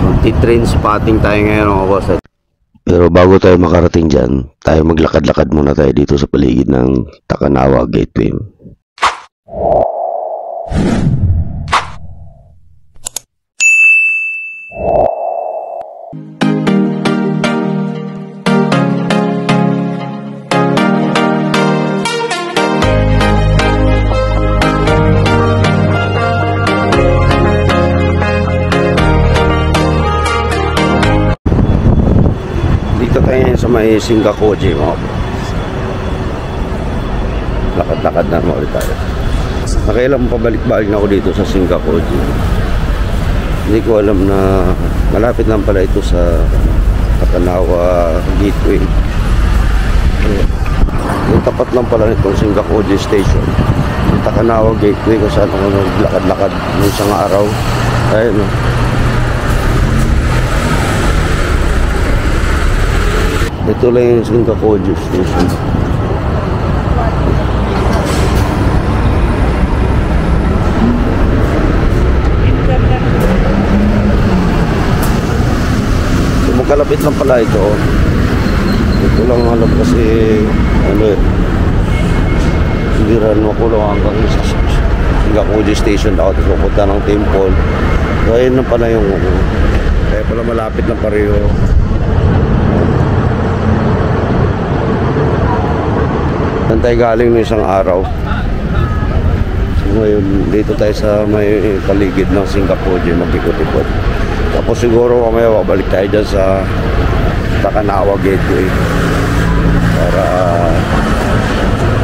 Magti-train spotting tayo ngayon mga boss. Pero bago tayo makarating dyan, tayo maglakad-lakad muna tayo dito sa paligid ng Takanawa Gateway. Dito tayo sa may Shingakuji mga boss. Lakad-lakad na ulit tayo. Nakailang pabalik-balik na ako dito sa Shingakuji. Hindi ko alam na malapit lang pala ito sa Takanawa Gateway. Yung tapat lang pala nitong Shingakuji Station, yung Takanawa Gateway, kung saan ako naglakad-lakad ng isang araw. Ayun. Ito lang yung Shingakuji Station. So, magkalapit lang pala ito. Ito lang alam kasi hindi rin makulong hanggang Shingakuji Station ako pupunta ng temple. So ayun na pala yung kaya pala malapit na pareho. Saan tayo galing ng isang araw. So ngayon dito tayo sa may paligid ng Shingakuji, mag-ikot-ikot. Tapos siguro mamaya babalik tayo dyan sa Takanawa Gateway para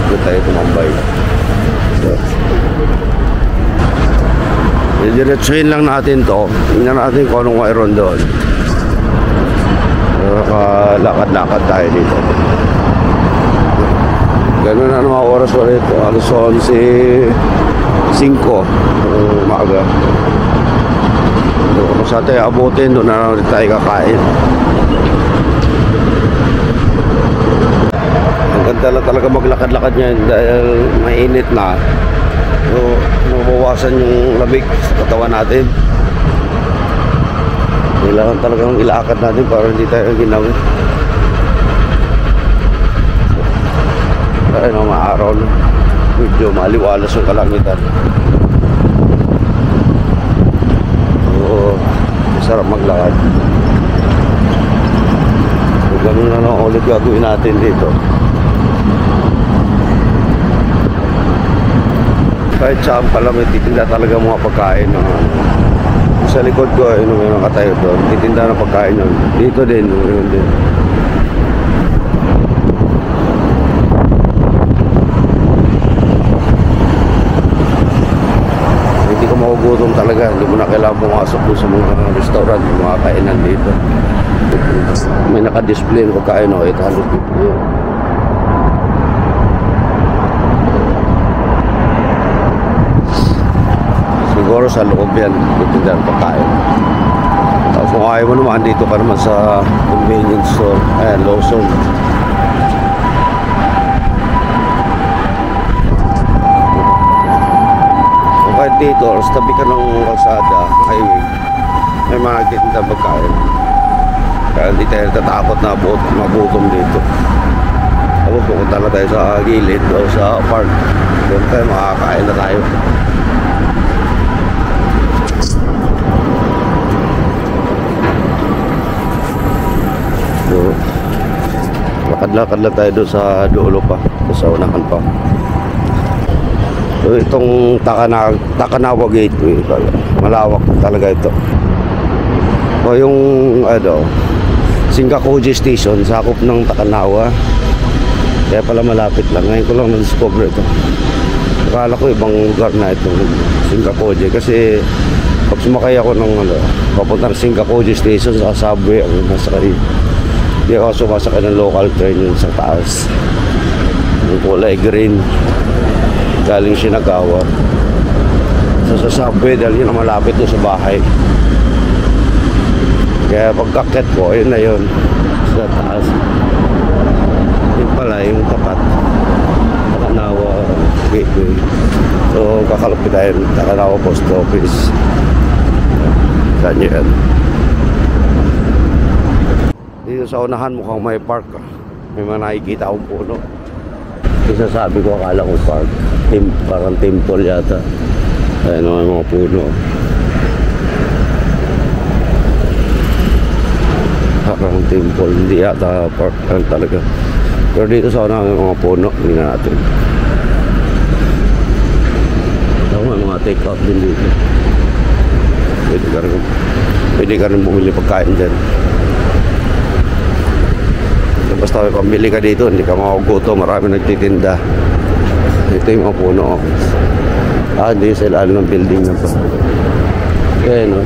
doon tayo tumambay. So diretsuhin lang natin to. Tingnan natin kung anong mayroon doon. Lakad-lakad tayo dito. Ganun na mga oras ulit. Alas 11:05 umaga. Kung saan tayo abutin, doon na ulit tayo kakain. Ang ganda lang talaga maglakad-lakad niyan dahil mainit na. So, mabawasan yung lamig sa katawan natin. Kailangan talagang ilakad natin para hindi tayo ginawi. Ay no, maaraw na. Medyo maliwalas yung kalangitan. So, masarap maglakad. So, ganun na lang ulit gagawin natin dito. Kahit saan pala may titinda talaga mga pagkain. Sa likod ko, may nakatayo doon. Titinda ng pagkain yun. Dito din, yun din. Magugutom talaga, hindi mo na kailangan pumasok doon sa mga restaurant, mga kainan dito. May naka-display ng pagkain, 850 yun. Siguro sa loob yan, titinda ng pagkain. Tapos kung ayaw mo naman, dito ka naman sa convenience store, ayan, Lawson. Kahit dito, sa tabi ka ng kalsada, highway, may mga nagtitinda pagkain. Kaya hindi tayo natatakot na magutom dito. Tapos pupunta na tayo sa gilid o sa park. Doon tayo makakain na tayo. So, lakad-lakad lang tayo doon sa dulo pa, sa unahan pa. So, itong Takanawa Gateway, malawak talaga ito. O yung Shingakuji Station, sakop ng Takanawa. Kaya pala malapit lang. Ngayon ko lang na-discover ito. Akala ko ibang lugar na itong Shingakuji. Kasi pag sumakay ako ng papunta ng Shingakuji Station sa subway, ang nasakay. Hindi ako sumasakay ng local train yun sa taas. Yung kulay green. Galing Shinagawa. So sa subway dahil yun ang malapit doon sa bahay. Kaya pagkakit ko, ayun na yun sa taas. Yun pala yung tapat Takanawa Gateway. So kakalapit tayo Takanawa Post Office. Saan yun? Dito sa unahan mukhang may park. May mga nakikita akong puno. Isa sabi ko akala ko park. Parang temple yata. Ayan o, mga puno. Parang temple. Hindi yata park lang talaga. Pero dito sa unahan may mga puno. Tingnan natin. May mga take out din dito. Pwede ka rin bumili pagkain dyan. So, basta may pambili ka dito, hindi ka makaguto. Marami nagtitinda. Ito yung mga puno. Hindi sa ilalim ng building na to. Kaya no,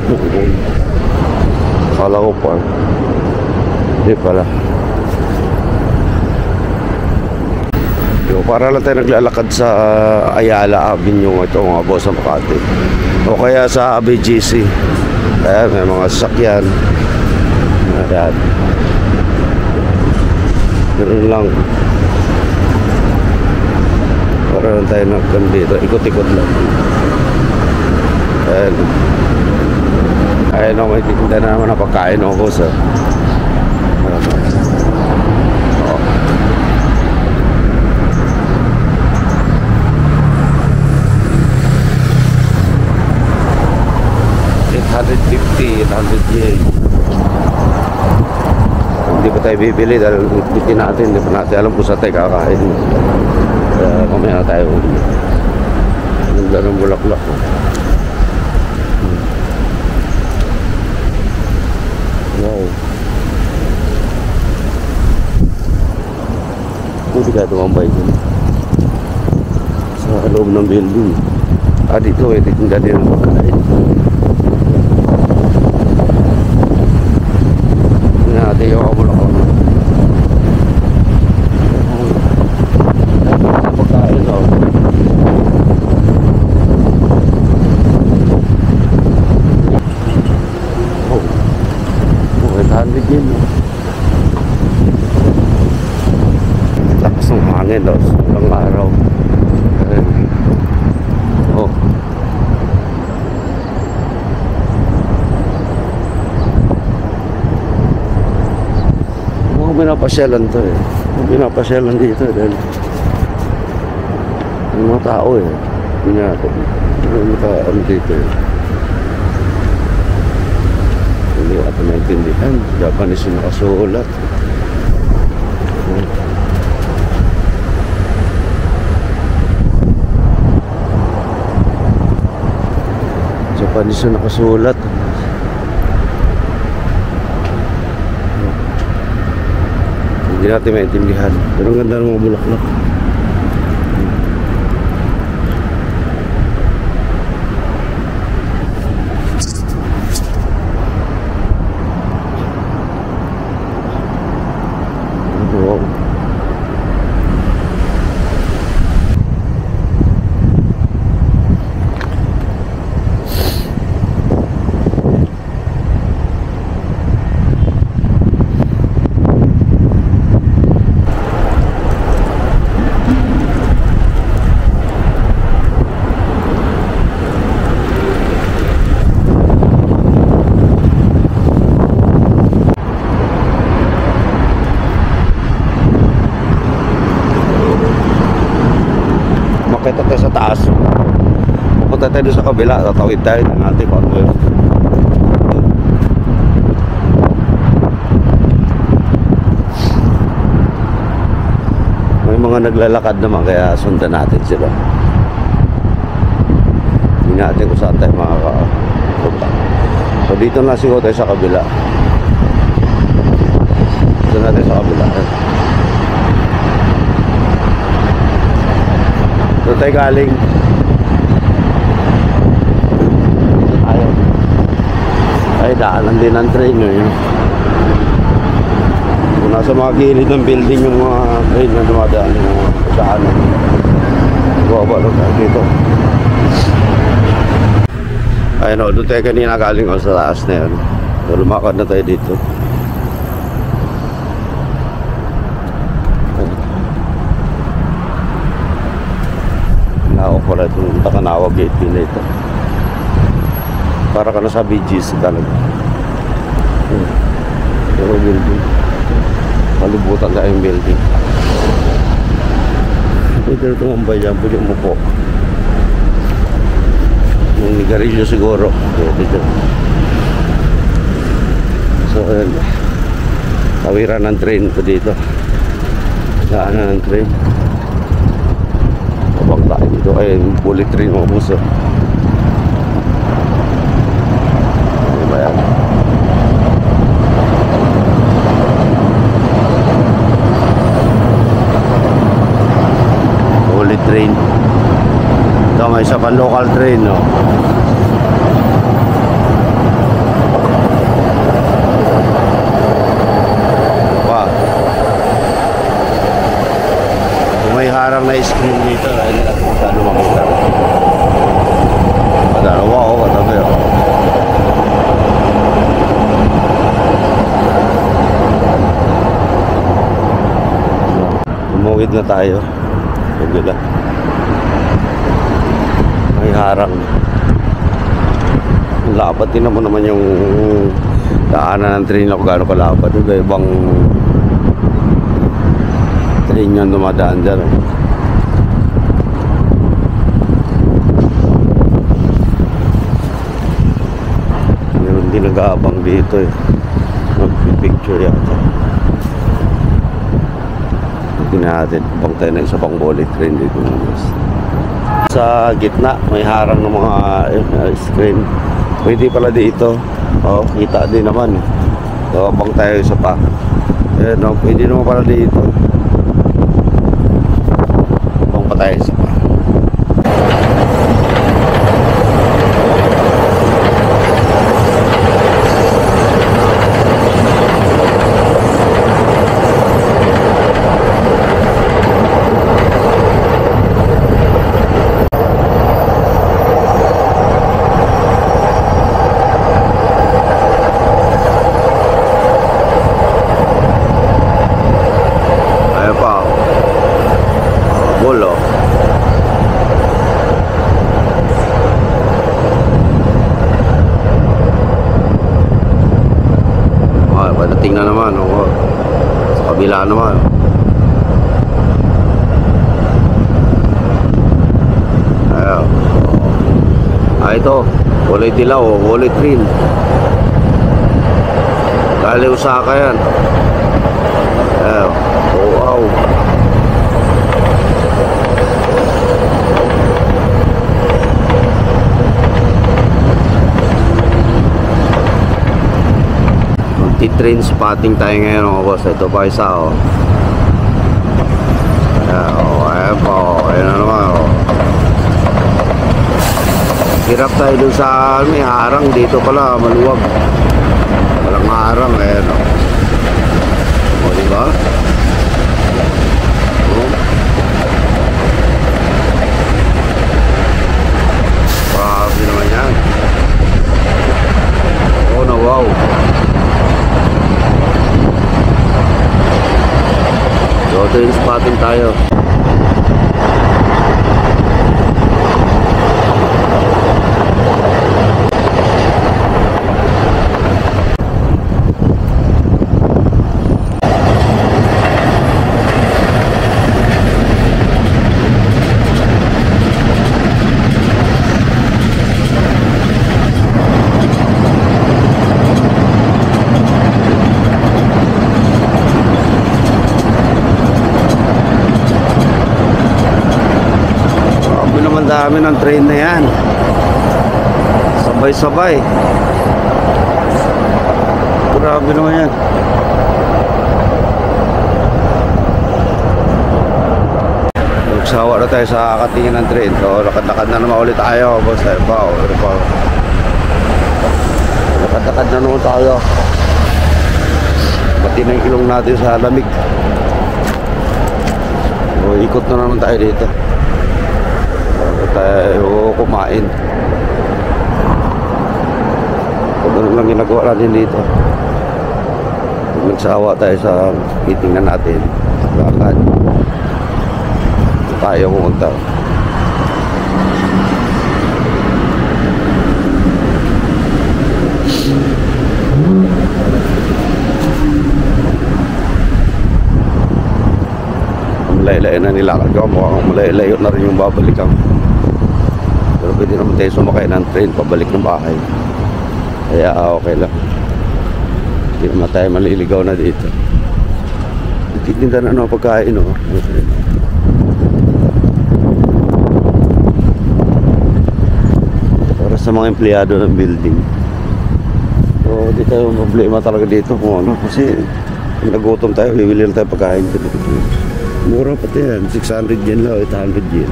akala ko park. Hindi pala. Para lang tayo naglalakad sa Ayala Avenue ito mga boss sa Makati o kaya sa ABGC. Kaya may mga sasakyan. Ayan. Ganun lang. Para lang tayo dito. Ikot-ikot lang. Ayan. Ayan o, may titinda na naman na pagkain o boss. Hindi pa tayo bibili dahil hindi natin alam kung saan tayo kakain. Mamaya na tayo nagla ng bulaklak. Wow, hindi ka tumambay dyan sa loob ng building. Dito titinda din ang pagkain. Natin yung kabulakang pagkain daw. May din. Lakas ng hangin daw ng araw. Pinapasyalan to eh. Pinapasyalan dito dahil yung mga tao eh. Hindi natin. Yung mga dito eh. Hindi natin naintindihan. Japanese yung nakasulat. Japanese yung nakasulat. Hindi natin maintindihan. Pero ang ganda ng mga bulaklak. Wow. Makita tayo sa taas. Pupunta tayo sa kabila. Tatawid tayo ng natin kung ano yun. May mga naglalakad naman kaya sundan natin sila. Hindi natin kung saan tayo makakapunta. So dito na siguro tayo sa kabila. Dito natin sa kabila. Ito tayo galing. Ay, daanan din ang train yun. Kung nasa mga gilid ng building yung mga train na dumadaan yung mga daanan. Baba tayo dito. Ayun o, doon tayo kanina galing o sa taas na yun. So, lumakad na tayo dito. Ako pala itong Takanawa Gate na ito. Para ka na sa BGC talaga. Pero building. abutan tayo yung building. Pwede na tumambay dyan, pwede mo po. Yung nigarilyo siguro. Pwede dyan. So, ayun. Tawiran ng train po dito. Daanan ng train. Abang tayo dito. Ayun, bullet train mga buso. Ano ba yan? Bullet train. Ito may isa pa local train, no? May harang na screen dito, ay natin makita. Dalawa ako, katabi ako. Tumawid na tayo. Huwag lang. May harang. Lapat din naman yung daanan ng train ako gaano kalapat. Diba ibang train yung dumadaan dyan. Meron din nag-aabang dito eh. Mag-picture yata. Hindi natin pang tayo na isa pang bullet train dito. Sa gitna may harang ng mga screen. Pwede pala dito. Oh, kita din naman. So abang tayo isa pa. No, pwede naman pala dito. Tayo isa pa. Ayan pa. Bolo. Padating na naman, oh. Sa kabila naman. Ayan. Ito, kulay dilaw, kulay green. Dali Osaka yan. Ayan. Oh, wow. Train spotting tayo ngayon mga boss. Ito pa isa oh. Ayan po. Ayan na naman oh. Hirap tayo dun sa may harang. Dito pala maluwag. Walang harang. Ayan oh. O diba? Grabe naman yan. Oh no, wow. So, ito yung spotting tayo. Dami ng train na yan. Sabay-sabay. Grabe naman yan. Nagsawa na tayo sa katingin ng train. So lakad-lakad na naman ulit tayo. Boss tayo pa. Lakad-lakad na naman tayo. Pati na yung ilong natin sa lamig. So ikot na naman tayo dito. Tayo kumain. Ganun lang ginagawa natin dito. Pag nagsawa tayo sa meeting na natin, lakad tayo pumunta. malayo na nilakad ko. Mukhang malayo na rin yung babalikan. Pero pwede naman tayo sumakay ng train pabalik ng bahay. Kaya okay lang. Hindi naman tayo maliligaw na dito. Nagtitinda na pagkain, no? Para sa mga empleyado ng building. So, di tayo problema talaga dito kung ano. Kasi kung nagutom tayo, bibili lang tayo pagkain. Mura pati yan. 600 yen lang, 800 yen.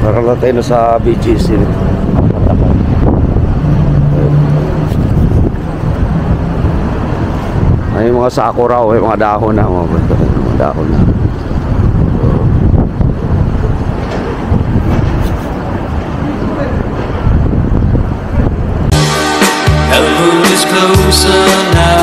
Parang lang tayo na sa BGC. Ay, mga sakura, ay mga dahon na. Mga dahon na. The moon is closer now.